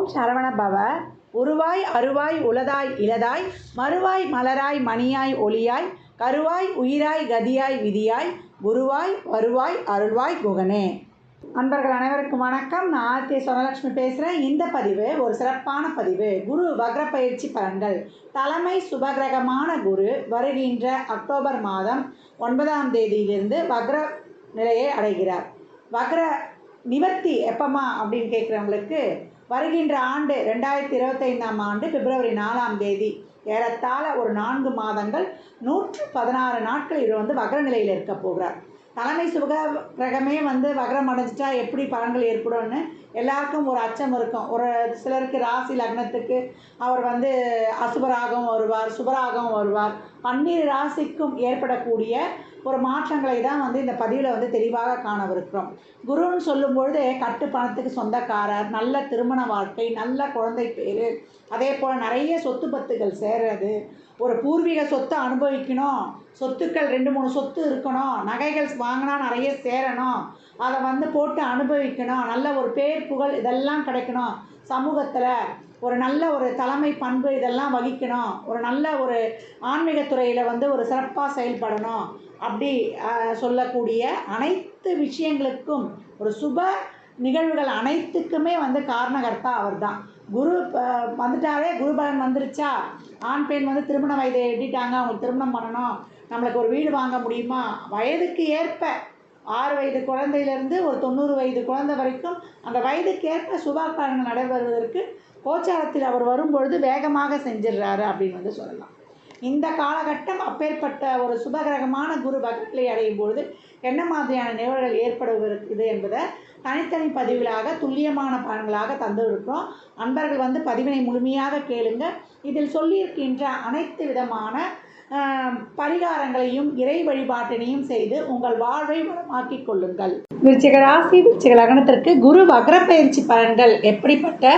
ஓம் சரவண பவ. உருவாய் அருவாய் உளதாய் இளதாய் மறுவாய் மலராய் மணியாய் ஒளியாய் கருவாய் உயிராய் கதியாய் விதியாய் குருவாய் வருவாய் அருள்வாய் குகனே. அன்பர்கள் அனைவருக்கும் வணக்கம். நான் ஆர்த்தி சொனலட்சுமி பேசுகிறேன். இந்த பதிவு ஒரு சிறப்பான பதிவு. குரு வக்ர பயிற்சி பலன்கள். தலைமை சுபகிரகமான குரு வருகின்ற அக்டோபர் மாதம் 9ஆம் தேதியிலிருந்து வக்ர நிலையை அடைகிறார். வக்ர நிவர்த்தி எப்பமா அப்படின்னு கேட்குறவங்களுக்கு வருகின்ற ஆண்டு 2025ஆம் ஆண்டு பிப்ரவரி 4ஆம் தேதி ஏறத்தாழ ஒரு 4 மாதங்கள் 116 நாட்கள் இவர் வக்ர நிலையில் இருக்க போகிறார். தலைமை சுபகிரகமே வக்ரம் அடைஞ்சிட்டா எப்படி பலன்கள் ஏற்படும்னு எல்லாருக்கும் ஒரு அச்சம் இருக்கும். ஒரு சிலருக்கு ராசி லக்னத்துக்கு அவர் அசுபராகவும் வருவார், சுபராகவும் வருவார். 12 ராசிக்கும் ஏற்படக்கூடிய ஒரு மாற்றங்களை தான் இந்த பதிவில் தெளிவாக காணவிருக்கிறோம். குருன்னு சொல்லும்பொழுது கட்டு பணத்துக்கு சொந்தக்காரர், நல்ல திருமண வாழ்க்கை, நல்ல குழந்தை பேர், அதே போல் நிறைய சொத்து பத்துகள் சேர்றது, ஒரு பூர்வீக சொத்தை அனுபவிக்கணும், சொத்துக்கள் 2-3 சொத்து இருக்கணும், நகைகள் வாங்கினா நிறைய சேரணும், அதை போட்டு அனுபவிக்கணும், நல்ல ஒரு பேர் புகழ் இதெல்லாம் கிடைக்கணும், சமூகத்தில் ஒரு நல்ல ஒரு தலைமை பண்பு இதெல்லாம் வகிக்கணும், ஒரு நல்ல ஒரு ஆன்மீகத்துறையில் ஒரு சிறப்பாக செயல்படணும் அப்படி சொல்லக்கூடிய அனைத்து விஷயங்களுக்கும் ஒரு சுப நிகழ்வுகள் அனைத்துக்குமே காரணகர்த்தா அவர் தான். குரு வந்துட்டாவே குரு பலன் வந்துருச்சா, ஆண் பெண் திருமண வயதை எட்டிட்டாங்க, அவங்களுக்கு திருமணம் பண்ணணும், நம்மளுக்கு ஒரு வீடு வாங்க முடியுமா, வயதுக்கு ஏற்ப 6 வயது குழந்தையிலேருந்து ஒரு 90 வயது குழந்தை வரைக்கும் அந்த வயதுக்கு ஏற்ப சுபகாரியங்கள் நடைபெறுவதற்கு கோச்சாரத்தில் அவர் வரும்பொழுது வேகமாக செஞ்சிடுறாரு அப்படின்னு சொல்லலாம். இந்த காலகட்டம் அப்பேற்பட்ட ஒரு சுபகிரகமான குரு வக்ரநிலை அடையும் பொழுது என்ன மாதிரியான நிகழ்வுகள் ஏற்படுவது என்பதை தனித்தனி பதிவுகளாக துல்லியமான பலன்களாக தந்துருக்கிறோம். அன்பர்கள் பதிவினை முழுமையாக கேளுங்க. இதில் சொல்லியிருக்கின்ற அனைத்து விதமான பரிகாரங்களையும் இறை வழிபாட்டினையும் செய்து உங்கள் வாழ்வை வளமாக்கிக் கொள்ளுங்கள். விருச்சிக ராசி விருச்சிக லக்னத்திற்கு குரு வக்ர பயிற்சி பலன்கள் எப்படிப்பட்ட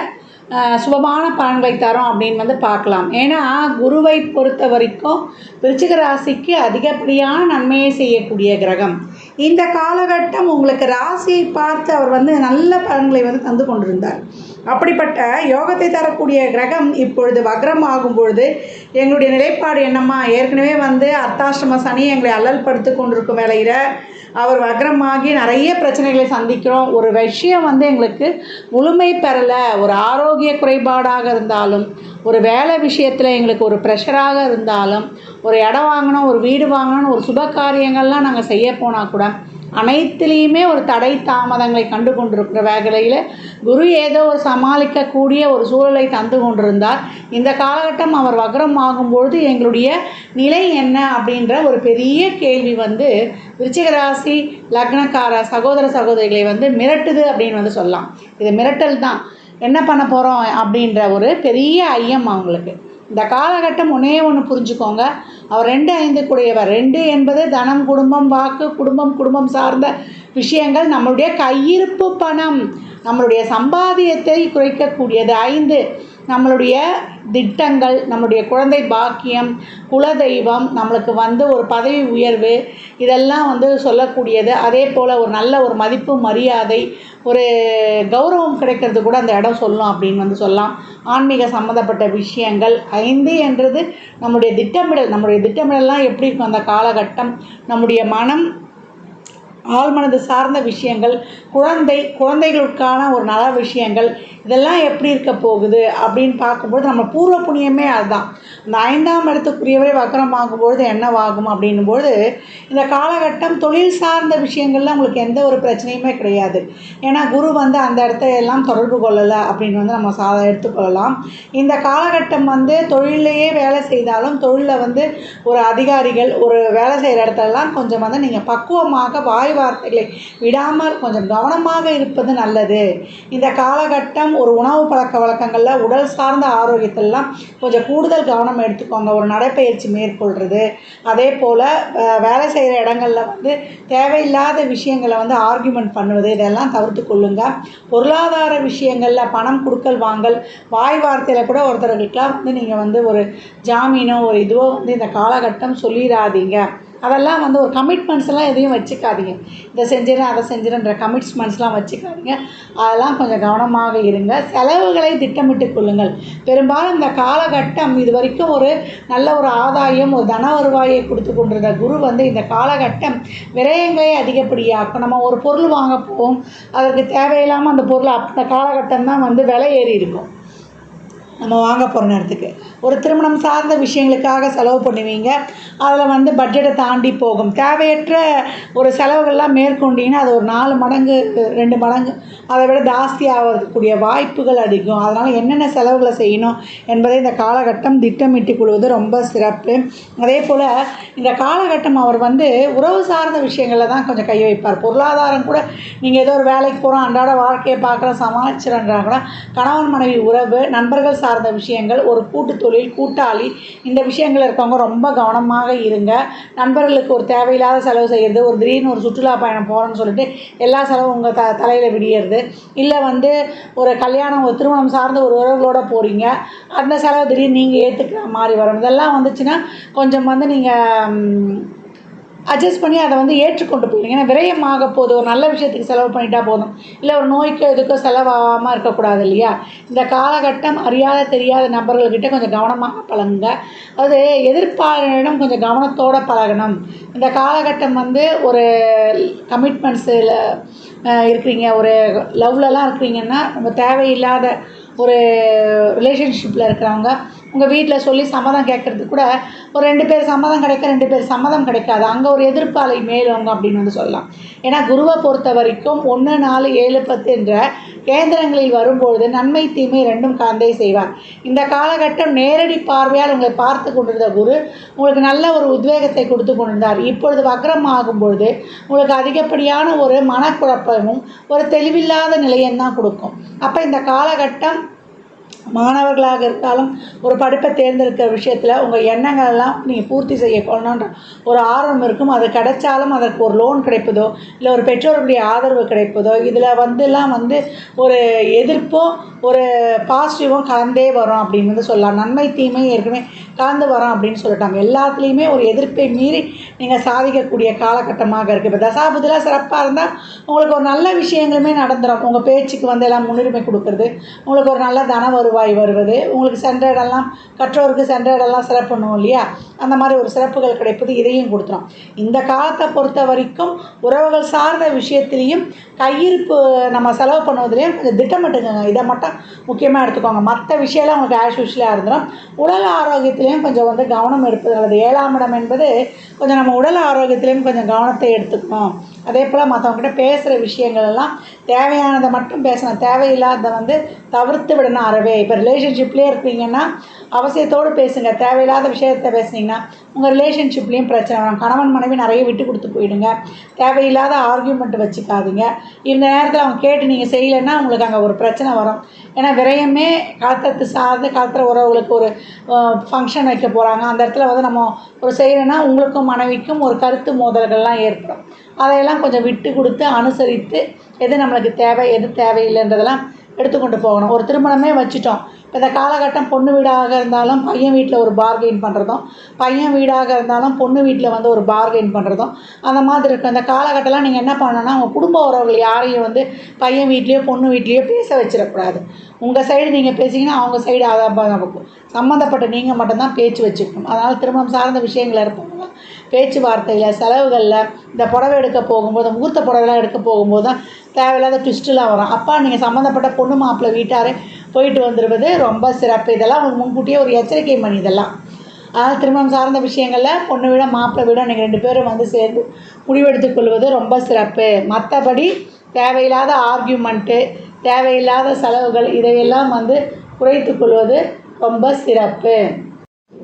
சுபமான பலன்களை தரும் அப்படின்னு பார்க்கலாம். ஏன்னா குருவை பொறுத்த வரைக்கும் விருச்சிக ராசிக்கு அதிகப்படியான நன்மையை செய்யக்கூடிய கிரகம். இந்த காலகட்டம் உங்களுக்கு ராசியை பார்த்து அவர் நல்ல பலன்களை தந்து கொண்டிருந்தார். அப்படிப்பட்ட யோகத்தை தரக்கூடிய கிரகம் இப்பொழுது வக்ரம் ஆகும் பொழுது எங்களுடைய நிலைப்பாடு என்னம்மா, ஏற்கனவே அர்த்தாஷ்டம சனி எங்களை அல்லல் படுத்து கொண்டிருக்கும் வேளையில் அவர் வக்ரமாகி நிறைய பிரச்சனைகளை சந்திக்கிறோம். ஒரு விஷயம் எங்களுக்கு முழுமை பெறலை, ஒரு ஆரோக்கிய குறைபாடாக இருந்தாலும், ஒரு வேலை விஷயத்தில் எங்களுக்கு ஒரு ப்ரெஷராக இருந்தாலும், ஒரு இடம் வாங்கணும், ஒரு வீடு வாங்கணும், ஒரு சுப காரியங்கள்லாம் நாங்கள் செய்ய போனால் கூட அனைத்துலேயுமே ஒரு தடை தாமதங்களை கண்டு கொண்டிருக்கிற வேலையில் குரு ஏதோ ஒரு சமாளிக்கக்கூடிய ஒரு சூழலை தந்து கொண்டிருந்தார். இந்த காலகட்டம் அவர் வக்ரம் ஆகும்பொழுது எங்களுடைய நிலை என்ன அப்படின்ற ஒரு பெரிய கேள்வி விருச்சிக ராசி லக்னக்கார சகோதர சகோதரிகளை மிரட்டுது அப்படின்னு சொல்லலாம். இது மிரட்டல் தான். என்ன பண்ண போகிறோம் அப்படின்ற ஒரு பெரிய ஐயம் அவங்களுக்கு. இந்த காலகட்டம் ஒன்று புரிஞ்சுக்கோங்க. அவர் 2-5 கூடியவர். 2 என்பது தனம், குடும்பம், வாக்கு, குடும்பம் சார்ந்த விஷயங்கள், நம்மளுடைய கையிருப்பு பணம், நம்மளுடைய சம்பாதியத்தை குறைக்கக்கூடியது. 5 நம்மளுடைய திட்டங்கள், நம்மளுடைய குழந்தை பாக்கியம், குலதெய்வம், நம்மளுக்கு ஒரு பதவி உயர்வு இதெல்லாம் சொல்லக்கூடியது. அதே போல் ஒரு நல்ல ஒரு மதிப்பு மரியாதை, ஒரு கௌரவம் கிடைக்கிறது கூட அந்த இடம் சொல்லும் அப்படின்னு சொல்லலாம். ஆன்மீக சம்மந்தப்பட்ட விஷயங்கள். 5 என்றது நம்முடைய திட்டமிடல். நம்முடைய திட்டமிடல்லாம் எப்படி இருக்கும் அந்த காலகட்டம், நம்முடைய மனம், ஆழ்மனது சார்ந்த விஷயங்கள், குழந்தைகளுக்கான ஒரு நல விஷயங்கள், இதெல்லாம் எப்படி இருக்க போகுது அப்படின்னு பார்க்கும்போது நம்ம பூர்வ புண்ணியமே அதுதான். இந்த 5ஆம் இடத்துக்குரியவரை வக்ரம் ஆகும்பொழுது என்னவாகும் அப்படின்னும்போது இந்த காலகட்டம் தொழில் சார்ந்த விஷயங்கள்லாம் உங்களுக்கு எந்த ஒரு பிரச்சனையுமே கிடையாது. ஏன்னா குரு அந்த இடத்த எல்லாம் தொடர்பு கொள்ளலை அப்படின்னு நம்ம எடுத்துக்கொள்ளலாம். இந்த காலகட்டம் தொழிலையே வேலை செய்தாலும் தொழிலில் ஒரு அதிகாரிகள் ஒரு வேலை செய்கிற இடத்துலலாம் கொஞ்சம் நீங்கள் பக்குவமாக வாய் வார்த்தைகளை விடாமல் கொஞ்சம் கவனமாக இருப்பது நல்லது. இந்த காலகட்டம் ஒரு உணவு பழக்க வழக்கங்களில் உடல் சார்ந்த ஆரோக்கியத்திலலாம் கொஞ்சம் கூடுதல் கவனம் எடுத்துக்கோங்க. ஒரு நடைப்பயிற்சி மேற்கொள்கிறது, அதே போல் வேலை செய்கிற இடங்களில் தேவையில்லாத விஷயங்களை ஆர்கியூமெண்ட் பண்ணுவது இதெல்லாம் தவிர்த்து கொள்ளுங்க. பொருளாதார விஷயங்களில் பணம் கொடுக்கல் வாங்கல், வாய் வார்த்தையில் கூட ஒருத்தர்களுக்கெல்லாம் நீங்கள் ஒரு ஜாமீனோ ஒரு இதுவோ இந்த காலகட்டம் சொல்லிடாதீங்க. அதெல்லாம் வந்து ஒரு கமிட்மெண்ட்ஸ்லாம் எதையும் வச்சுக்காதீங்க. இதை செஞ்சிடறேன் அதை செஞ்சிடறேன்ற கமிட்மெண்ட்ஸ்லாம் வச்சுக்காதீங்க. அதெல்லாம் கொஞ்சம் கவனமாக இருங்க. செலவுகளை திட்டமிட்டு கொள்ளுங்கள். பெரும்பாலும் இந்த காலகட்டம் இது வரைக்கும் ஒரு நல்ல ஒரு ஆதாயம், ஒரு தன வருவாயை கொடுத்து கொண்டிருந்த குரு வந்து இந்த காலகட்டம் விரயங்களை அதிகப்படியாக்கும். நம்ம ஒரு பொருள் வாங்க போவோம், அதற்கு தேவையில்லாமல் அந்த பொருள் அந்த காலகட்டம் தான் வந்து விலை ஏறி இருக்கும் நம்ம வாங்க போகிற நேரத்துக்கு. ஒரு திருமணம் சார்ந்த விஷயங்களுக்காக செலவு பண்ணுவீங்க, அதில் வந்து பட்ஜெட்டை தாண்டி போகும். தேவையற்ற ஒரு செலவுகள்லாம் மேற்கொண்டீங்கன்னா அது ஒரு 4 மடங்கு 2 மடங்கு அதை விட ஜாஸ்தி ஆகக்கூடிய வாய்ப்புகள் அதிகம். அதனால் என்னென்ன செலவுகளை செய்யணும் என்பதை இந்த காலகட்டம் திட்டமிட்டுக் கொள்வது ரொம்ப சிறப்பு. அதே போல் இந்த காலகட்டம் அவர் வந்து உறவு சார்ந்த விஷயங்களில் தான் கொஞ்சம் கை வைப்பார். பொருளாதாரம் கூட நீங்கள் ஏதோ ஒரு வேலைக்கு போகிறோம், அன்றாட வாழ்க்கையை பார்க்குறோம், சமாளிச்சிடன்றாங்கன்னா கணவன் மனைவி உறவு, நண்பர்கள் சார்ந்த விஷயங்கள், ஒரு கூட்டு தொழில், கூட்டாளி, இந்த விஷயங்கள் இருக்கவங்க ரொம்ப கவனமாக இருங்க. நண்பர்களுக்கு ஒரு தேவையில்லாத செலவு செய்கிறது, ஒரு திடீர்னு ஒரு சுற்றுலா பயணம் போகிறோன்னு சொல்லிட்டு எல்லா செலவும் உங்கள் தலையில் விடியறது, இல்லை வந்து ஒரு கல்யாணம் ஒரு திருமணம் சார்ந்த ஒரு உறவுகளோடு போகிறீங்க, அந்த செலவு திடீர்னு நீங்கள் ஏற்றுக்கிற மாதிரி வரும். இதெல்லாம் வந்துச்சுன்னா கொஞ்சம் வந்து நீங்கள் அட்ஜஸ்ட் பண்ணி அதை வந்து ஏற்றுக்கொண்டு போயிடுங்க. ஏன்னா விரயமாக போகுது, ஒரு நல்ல விஷயத்துக்கு செலவு பண்ணிட்டா போதும், இல்லை ஒரு நோய்க்கோ இதுக்கோ செலவாகாமல் இருக்கக்கூடாது இல்லையா. இந்த காலகட்டம் அறியாத தெரியாத நபர்கள்கிட்ட கொஞ்சம் கவனமாக பழகுங்க. அது எதிர்ப்பாளரிடம் கொஞ்சம் கவனத்தோடு பழகணும். இந்த காலகட்டம் வந்து ஒரு கமிட்மெண்ட்ஸில் இருக்கிறீங்க, ஒரு லவ்லலாம் இருக்கிறீங்கன்னா நம்ம தேவையில்லாத ஒரு ரிலேஷன்ஷிப்பில் இருக்கிறவங்க உங்கள் வீட்டில் சொல்லி சம்மதம் கேட்குறதுக்கு கூட ஒரு 2 பேர் சம்மதம் கிடைக்க 2 பேர் சம்மதம் கிடைக்காது, அங்கே ஒரு எதிர்ப்பாலை மேலவங்க அப்படின்னு வந்து சொல்லலாம். ஏன்னா குருவை பொறுத்த வரைக்கும் 1, 4, 7, 10 என்ற கேந்திரங்களில் வரும்பொழுது நன்மை தீமை 2ம் கலந்தே செய்வார். இந்த காலகட்டம் நேரடி பார்வையால் உங்களை பார்த்து கொண்டிருந்த குரு உங்களுக்கு நல்ல ஒரு உத்வேகத்தை கொடுத்து கொண்டிருந்தார். இப்பொழுது வக்ரம் ஆகும்பொழுது உங்களுக்கு அதிகப்படியான ஒரு மனக்குழப்பமும் ஒரு தெளிவில்லாத நிலையம் தான் கொடுக்கும். அப்போ இந்த காலகட்டம் மாணவர்களாக இருந்தாலும் ஒரு படிப்பை தேர்ந்தெடுக்கிற விஷயத்தில் உங்கள் எண்ணங்கள் எல்லாம் நீங்கள் பூர்த்தி செய்யணுன்ற ஒரு ஆர்வம் இருக்கும். அது கிடைச்சாலும் அதற்கு ஒரு லோன் கிடைப்பதோ, இல்லை ஒரு பெற்றோருடைய ஆதரவு கிடைப்பதோ, இதில் வந்துலாம் வந்து ஒரு எதிர்ப்போ ஒரு பாசிட்டிவும் கலந்தே வரும் அப்படின்னு வந்து சொல்லலாம். நன்மை தீமை ஏற்கனவே கலந்து வரோம் அப்படின்னு சொல்லிட்டாங்க. எல்லாத்துலேயுமே ஒரு எதிர்ப்பை மீறி நீங்கள் சாதிக்கக்கூடிய காலகட்டமாக இருக்குது. இப்போ தசாபுதிலாம் சிறப்பாக இருந்தால் உங்களுக்கு ஒரு நல்ல விஷயங்களுமே நடந்துடும். உங்கள் பேச்சுக்கு வந்து எல்லாம் முன்னுரிமை கொடுக்கறது, உங்களுக்கு ஒரு நல்ல தன வருவாய் வருவது, உங்களுக்கு சென்ற இடம்லாம் கற்றோருக்கு சென்ற இடம்லாம் சிறப்பு பண்ணுவோம் இல்லையா, அந்த மாதிரி ஒரு சிறப்புகள் கிடைப்பது இதையும் கொடுத்துரும். இந்த காலத்தை பொறுத்த வரைக்கும் உறவுகள் சார்ந்த விஷயத்துலேயும் கையிருப்பு நம்ம செலவு பண்ணுவதுலேயும் கொஞ்சம் திட்டமிட்டுங்க. இதை மட்டும் முக்கியமாக எடுத்துக்கோங்க. மற்ற விஷயம்லாம் உங்களுக்கு ஆஸ் யூஷுவலாக இருந்துடும். உடல் ஆரோக்கியத்திலையும் கொஞ்சம் வந்து கவனம் எடுப்பது நல்லது. 7ஆம் இடம் என்பது கொஞ்சம் நம்ம உடல் ஆரோக்கியத்திலையும் கொஞ்சம் கவனத்தை எடுத்துக்கணும். அதே போல் மற்றவங்ககிட்ட பேசுகிற விஷயங்கள் எல்லாம் தேவையானதை மட்டும் பேசணும், தேவையில்லாத வந்து தவிர்த்து விடணும் அறவே. இப்போ ரிலேஷன்ஷிப்லேயே இருக்கிறீங்கன்னா அவசியத்தோடு பேசுங்க. தேவையில்லாத விஷயத்தை பேசுனீங்கன்னா உங்கள் ரிலேஷன்ஷிப்லேயும் பிரச்சனை வரும். கணவன் மனைவி நிறைய விட்டு கொடுத்து போயிடுங்க. தேவையில்லாத ஆர்கியூமெண்ட் வச்சுக்காதீங்க. இந்த நேரத்தில் அவங்க கேட்டு நீங்கள் செய்யலைன்னா உங்களுக்கு அங்கே ஒரு பிரச்சனை வரும். ஏன்னா விரயமே கலத்தத்து சார்ந்து கலத்துற உறவுகளுக்கு ஒரு ஃபங்க்ஷன் வைக்க போகிறாங்க, அந்த இடத்துல வந்து நம்ம ஒரு செய்யலைன்னா உங்களுக்கும் மனைவிக்கும் ஒரு கருத்து மோதல்கள்லாம் ஏற்படும். அதையெல்லாம் கொஞ்சம் விட்டு கொடுத்து அனுசரித்து எது நம்மளுக்கு தேவை எது தேவையில்லைன்றதெல்லாம் எடுத்துக்கொண்டு போகணும். ஒரு திருமணமே வச்சுட்டோம், இப்போ இந்த காலகட்டம் பொண்ணு வீடாக இருந்தாலும் பையன் வீட்டில் ஒரு பார்கெயின் பண்ணுறதும், பையன் வீடாக இருந்தாலும் பொண்ணு வீட்டில் வந்து ஒரு பார்கெயின் பண்ணுறதும் அந்த மாதிரி இருக்கும். இந்த காலகட்டம்லாம் நீங்கள் என்ன பண்ணணும்னா உங்கள் குடும்ப உறவுகள் யாரையும் வந்து பையன் வீட்லேயோ பொண்ணு வீட்லேயோ பேச வச்சிடக்கூடாது. உங்கள் சைடு நீங்கள் பேசிங்கன்னா அவங்க சைடு அதான் சம்மந்தப்பட்ட நீங்கள் மட்டும்தான் பேச்சு வச்சுக்கணும். அதனால் திருமணம் சார்ந்த விஷயங்கள் இருப்பவங்களாம் பேச்சுவார்த்தையில் செலவுகளில் இந்த புடவை எடுக்க போகும்போது முகூர்த்த புடவைலாம் எடுக்க போகும்போது தான் தேவையில்லாத ட்விஸ்ட்டுலாம் வரும். அப்பா நீங்கள் சம்மந்தப்பட்ட பொண்ணு மாப்பிள்ளை வீட்டாரே போயிட்டு வந்துடுவது ரொம்ப சிறப்பு. இதெல்லாம் உங்களுக்கு முன்கூட்டியே ஒரு எச்சரிக்கை பண்ணி இதெல்லாம். அதனால் திருமணம் சார்ந்த விஷயங்களில் பொண்ணு விட மாப்பிள்ளை விட நீங்கள் 2 பேரும் வந்து சேர்ந்து முடிவெடுத்து கொள்வது ரொம்ப சிறப்பு. மற்றபடி தேவையில்லாத ஆர்கியூமெண்ட்டு, தேவையில்லாத செலவுகள் இதையெல்லாம் வந்து குறைத்து கொள்வது ரொம்ப சிறப்பு.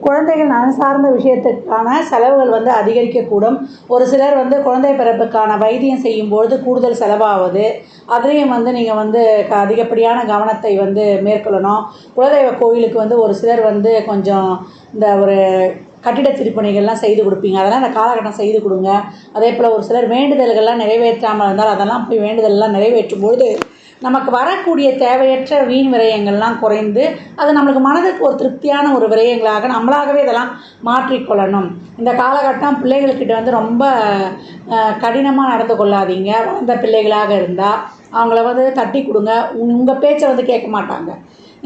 குழந்தைகள் நலன் சார்ந்த விஷயத்துக்கான செலவுகள் வந்து அதிகரிக்கக்கூடும். ஒரு சிலர் வந்து குழந்தை பிறப்புக்கான வைத்தியம் செய்யும்பொழுது கூடுதல் செலவாகுது. அதுலேயும் வந்து நீங்கள் வந்து அதிகப்படியான கவனத்தை வந்து மேற்கொள்ளணும். குலதெய்வ கோயிலுக்கு வந்து ஒரு சிலர் வந்து கொஞ்சம் இந்த ஒரு கட்டிட திருப்பணிகள்லாம் செய்து கொடுப்பீங்க, அதெல்லாம் இந்த காலகட்டம் செய்து கொடுங்க. அதே போல் ஒரு சிலர் வேண்டுதல்கள்லாம் நிறைவேற்றாமல் இருந்தால் அதெல்லாம் போய் வேண்டுதல்லாம் நிறைவேற்றும் பொழுது நமக்கு வரக்கூடிய தேவையற்ற வீண் விரயங்கள்லாம் குறைந்து அது நம்மளுக்கு மனதுக்கு ஒரு திருப்தியான ஒரு விரயங்களாக நம்மளாகவே இதெல்லாம் மாற்றிக்கொள்ளணும். இந்த காலகட்டம் பிள்ளைகள்கிட்ட வந்து ரொம்ப கடினமாக நடந்து கொள்ளாதீங்க. வளர்ந்த பிள்ளைகளாக இருந்தால் அவங்கள வந்து தட்டி கொடுங்க. உங்கள் பேச்சை வந்து கேட்க மாட்டாங்க.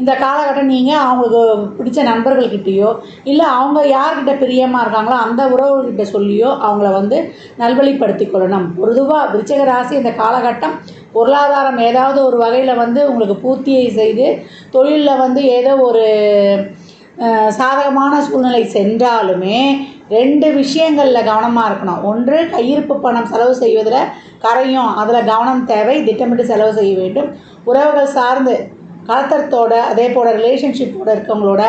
இந்த காலகட்டம் நீங்கள் அவங்களுக்கு பிடிச்ச நண்பர்கள்கிட்டேயோ இல்லை அவங்க யார்கிட்ட பிரியமாக இருக்காங்களோ அந்த உறவுகிட்ட சொல்லியோ அவங்கள வந்து நல்வழிப்படுத்தி கொள்ளணும். பொதுவாக விருச்சிக ராசி இந்த காலகட்டம் பொருளாதாரம் ஏதாவது ஒரு வகையில் வந்து உங்களுக்கு பூர்த்தியை செய்து தொழிலில் வந்து ஏதோ ஒரு சாதகமான சூழ்நிலை சென்றாலுமே 2 விஷயங்களில் கவனமாக இருக்கணும். ஒன்று, கையிருப்பு பணம் செலவு செய்வதில் கரையும், அதில் கவனம் தேவை. திட்டமிட்டு செலவு செய்ய வேண்டும். உறவுகள் சார்ந்து கலத்தரத்தோட அதே போல் ரிலேஷன்ஷிப்போடு இருக்கவங்களோட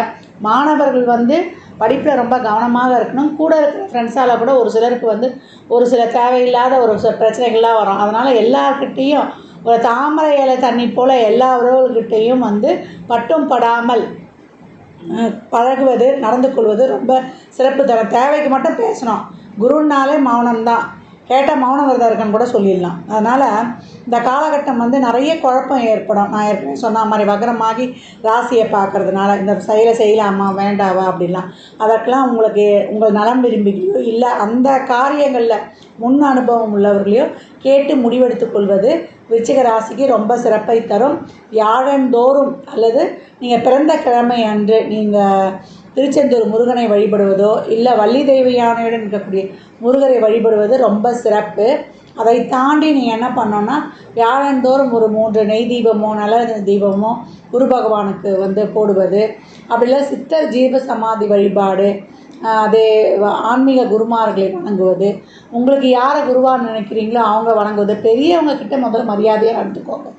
மாணவர்கள் வந்து படிப்பில் ரொம்ப கவனமாக இருக்கணும். கூட இருக்கிற ஃப்ரெண்ட்ஸால் கூட ஒரு சிலருக்கு வந்து ஒரு சில தேவையில்லாத ஒரு சில பிரச்சனைகள்லாம் வரும். அதனால் எல்லார்கிட்டேயும் ஒரு தாமரை இலை தண்ணி போல் எல்லா உறவுகள்கிட்டையும் வந்து பட்டும் படாமல் பழகுவது, நடந்து கொள்வது ரொம்ப சிறப்பு தரும். தேவைக்கு மட்டும் பேசணும். குருன்னாலே மௌனம்தான். கேட்டால் மௌன விரதம் இருக்குன்னு கூட சொல்லிடலாம். அதனால் இந்த காலகட்டம் வந்து நிறைய குழப்பம் ஏற்படும். நான் ஏற்கனவே சொன்ன மாதிரி வக்ரமாகி ராசியை பார்க்குறதுனால இந்த செய்யலாமா வேண்டாவா அப்படின்லாம் அதற்கெல்லாம் உங்களுக்கு உங்கள் நலம் விரும்பிகளையோ இல்லை அந்த காரியங்களில் முன் அனுபவம் உள்ளவர்களையோ கேட்டு முடிவெடுத்து கொள்வது விருச்சிக ராசிக்கு ரொம்ப சிறப்பை தரும். வியாழந்தோறும் அல்லது நீங்கள் பிறந்த கிழமை அன்று நீங்கள் திருச்செந்தூர் முருகனை வழிபடுவதோ இல்லை வள்ளி தெய்வ யானையுடன் இருக்கக்கூடிய முருகரை வழிபடுவது ரொம்ப சிறப்பு. அதை தாண்டி நீங்கள் என்ன பண்ணோன்னா வியாழந்தோறும் ஒரு 3 நெய் தீபமோ நல்ல தீபமோ குரு பகவானுக்கு வந்து போடுவது, அப்படிலாம் சித்தர் ஜீவ சமாதி வழிபாடு, அதே ஆன்மீக குருமார்களை வணங்குவது, உங்களுக்கு யாரை குருவாக நினைக்கிறீங்களோ அவங்க வணங்குவது, பெரியவங்க கிட்ட முதல்ல மரியாதையாக நடந்துக்கோங்க.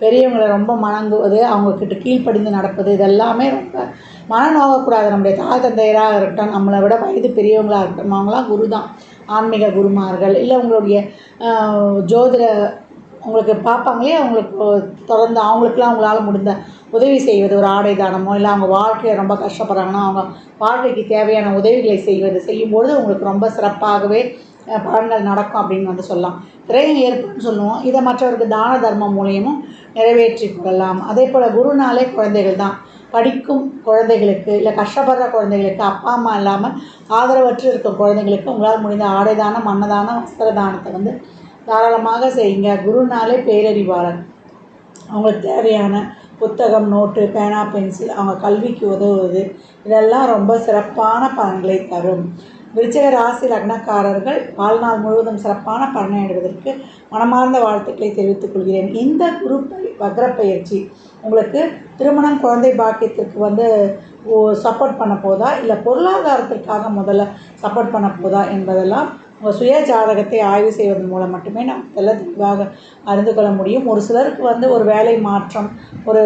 பெரியவங்களை ரொம்ப வணங்குவது, அவங்கக்கிட்ட கீழ்ப்படிந்து நடப்பது, இதெல்லாமே ரொம்ப மனநோகக்கூடாது. நம்முடைய தாய் தந்தையராக இருக்கட்டும், நம்மளை விட வயது பெரியவங்களாக இருக்கட்டும், அவங்களாம் குரு தான், ஆன்மீக குருமார்கள். இல்லை உங்களுடைய ஜோதிட உங்களுக்கு பார்ப்பாங்களே, அவங்களுக்கு தொடர்ந்து அவங்களுக்குலாம் அவங்களால முடிந்த உதவி செய்வது, ஒரு ஆடை தானமோ இல்லை அவங்க வாழ்க்கையை ரொம்ப கஷ்டப்படுறாங்கன்னா அவங்க வாழ்க்கைக்கு தேவையான உதவிகளை செய்யும்பொழுது உங்களுக்கு ரொம்ப சிறப்பாகவே பலன்கள் நடக்கும் அப்படின்னு வந்து சொல்லலாம். திரையும் ஏற்புன்னு சொல்லுவோம். இதை மற்றவருக்கு தான தர்மம் மூலியமும் நிறைவேற்றி கொள்ளலாம். அதே போல் குருனாலே குழந்தைகள் தான். படிக்கும் குழந்தைகளுக்கு இல்லை கஷ்டப்படுற குழந்தைகளுக்கு அப்பா அம்மா இல்லாமல் ஆதரவற்று இருக்கும் குழந்தைங்களுக்கு உங்களால் முடிந்த ஆடை தானம், அன்னதானம், வஸ்திர தானத்தை வந்து தாராளமாக செய்யுங்க. குருனாலே பேரறிவாளர். அவங்களுக்கு தேவையான புத்தகம், நோட்டு, பேனா, பென்சில், அவங்க கல்விக்கு உதவுவது, இதெல்லாம் ரொம்ப சிறப்பான பலன்களை தரும். விருச்சிக ராசி லக்னக்காரர்கள் வாழ்நாள் முழுவதும் சிறப்பான பலனை அடைவதற்கு மனமார்ந்த வாழ்த்துக்களை தெரிவித்துக் கொள்கிறேன். இந்த குரு வக்ரப்பெயர்ச்சி உங்களுக்கு திருமணம், குழந்தை பாக்கியத்திற்கு வந்து சப்போர்ட் பண்ண போதா இல்லை பொருளாதாரத்திற்காக முதல்ல சப்போர்ட் பண்ண போதா என்பதெல்லாம் உங்கள் சுய ஜாதகத்தை ஆய்வு செய்வதன் மூலம் மட்டுமே நம்ம தெளிவாக அறிந்து கொள்ள முடியும். ஒரு சிலருக்கு வந்து ஒரு வேலை மாற்றம், ஒரு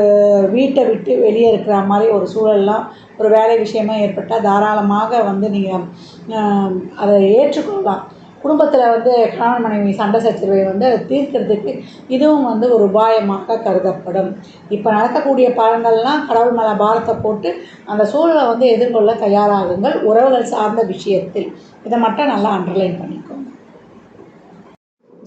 வீட்டை விட்டு வெளியே இருக்கிற மாதிரி ஒரு சூழல்லாம் ஒரு வேலை விஷயமாக ஏற்பட்டால் தாராளமாக வந்து நீங்கள் அதை ஏற்றுக்கொள்ளலாம். குடும்பத்தில் வந்து கணவன் மனைவி சண்டை சச்சரவை வந்து அதை தீர்க்கிறதுக்கு இதுவும் வந்து ஒரு உபாயமாக கருதப்படும். இப்போ நடக்கக்கூடிய பலன்கள்லாம் கடவுள் மேலே பாரத்தை போட்டு அந்த சூழலை வந்து எதிர்கொள்ள தயாராகுங்கள். உறவுகள் சார்ந்த விஷயத்தில் இதை மட்டும் நல்லா அண்டர்லைன் பண்ணிக்கோங்க.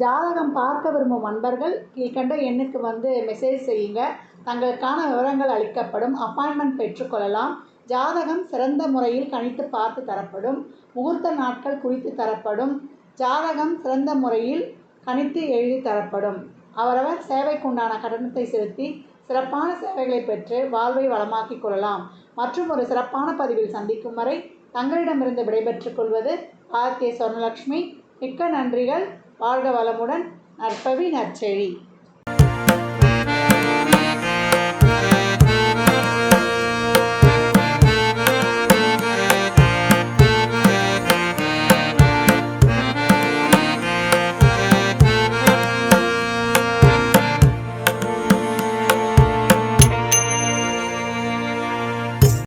ஜாதகம் பார்க்க விரும்பும் நண்பர்கள் கீழ்கண்ட எண்ணுக்கு வந்து மெசேஜ் செய்யுங்க. தங்களுக்கான விவரங்கள் அளிக்கப்படும். அப்பாயின்மெண்ட் பெற்றுக்கொள்ளலாம். ஜாதகம் சிறந்த முறையில் கணித்து பார்த்து தரப்படும். முகூர்த்த நாட்கள் குறித்து தரப்படும். ஜாதகம் சிறந்த முறையில் கணித்து எழுதி தரப்படும். அவரவர் சேவைக்குண்டான கட்டணத்தை செலுத்தி சிறப்பான சேவைகளை பெற்று வாழ்வை வளமாக்கிக் கொள்ளலாம். மற்றும் ஒரு சிறப்பான பதிவில் சந்திக்கும் வரை தங்களிடமிருந்து விடைபெற்றுக் கொள்வது ஆர்கே சொர்ணலக்ஷ்மி. மிக்க நன்றிகள். வாழ்க வளமுடன். நற்பவி நற்செழி.